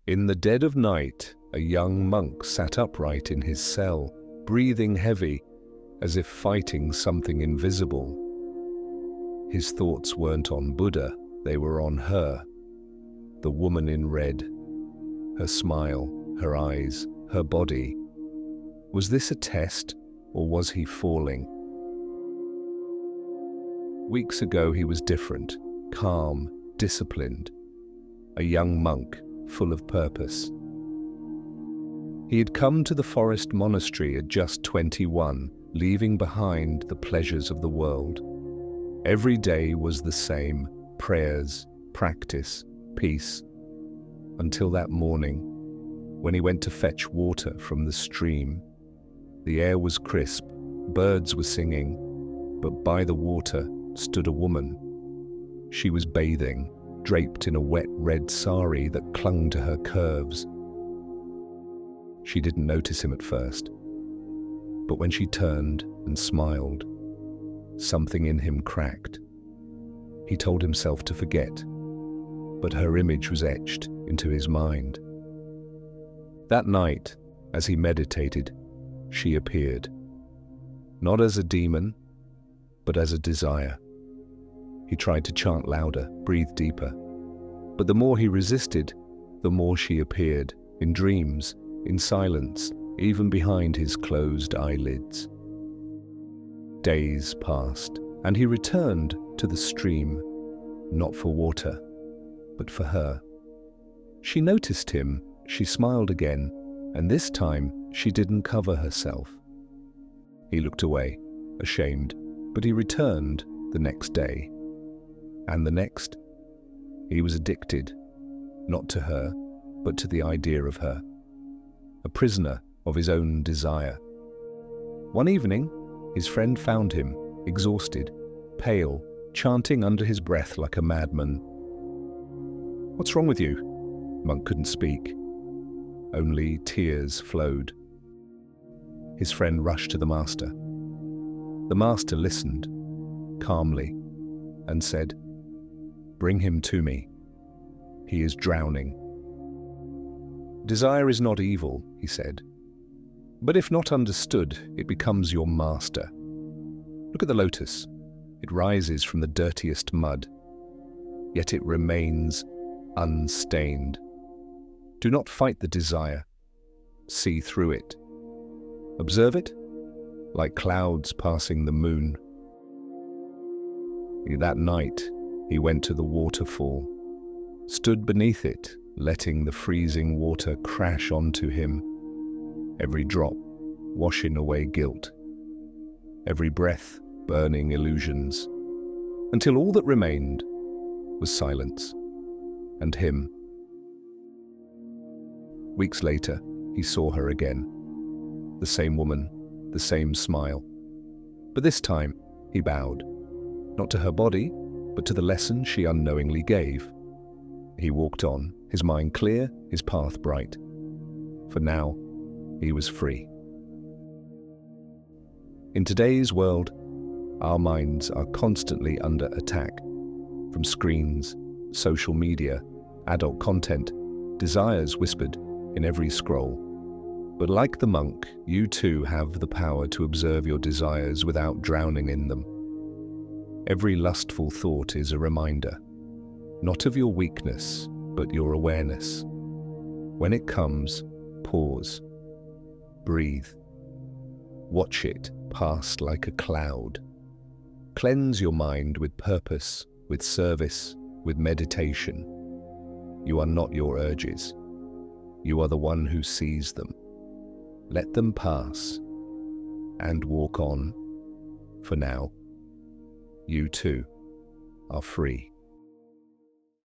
In the dead of night, a young monk sat upright in his cell, breathing heavy, as if fighting something invisible. His thoughts weren't on Buddha, they were on her, the woman in red. Her smile, her eyes, her body. Was this a test, or was he falling? Weeks ago he was different, calm, disciplined, a young monk full of purpose. He had come to the forest monastery at just 21, leaving behind the pleasures of the world. Every day was the same: prayers, practice, peace. Until that morning, when he went to fetch water from the stream. The air was crisp, birds were singing, but by the water stood a woman. She was bathing, draped in a wet red sari that clung to her curves. She didn't notice him at first, but when she turned and smiled, something in him cracked. He told himself to forget, but her image was etched into his mind. That night, as he meditated, she appeared, not as a demon, but as a desire. He tried to chant louder, breathe deeper, but the more he resisted, the more she appeared, in dreams, in silence, even behind his closed eyelids. Days passed, and he returned to the stream, not for water, but for her. She noticed him, she smiled again, and this time she didn't cover herself. He looked away, ashamed, but he returned the next day. And the next. He was addicted, not to her, but to the idea of her. A prisoner of his own desire. One evening, his friend found him, exhausted, pale, chanting under his breath like a madman. "What's wrong with you?" Monk couldn't speak. Only tears flowed. His friend rushed to the master. The master listened, calmly, and said, "Bring him to me. He is drowning." "Desire is not evil," he said. "But if not understood, it becomes your master. Look at the lotus. It rises from the dirtiest mud, yet it remains unstained. Do not fight the desire. See through it. Observe it, like clouds passing the moon." That night, he went to the waterfall, stood beneath it, letting the freezing water crash onto him, every drop washing away guilt, every breath burning illusions, until all that remained was silence and him. Weeks later, he saw her again, the same woman, the same smile. But this time, he bowed, not to her body, but to the lesson she unknowingly gave. He walked on, his mind clear, his path bright. For now, he was free. In today's world, our minds are constantly under attack, from screens, social media, adult content, desires whispered in every scroll. But like the monk, you too have the power to observe your desires without drowning in them. Every lustful thought is a reminder, not of your weakness, but your awareness. When it comes, pause, breathe, watch it pass like a cloud. Cleanse your mind with purpose, with service, with meditation. You are not your urges. You are the one who sees them. Let them pass and walk on. For now, you too are free.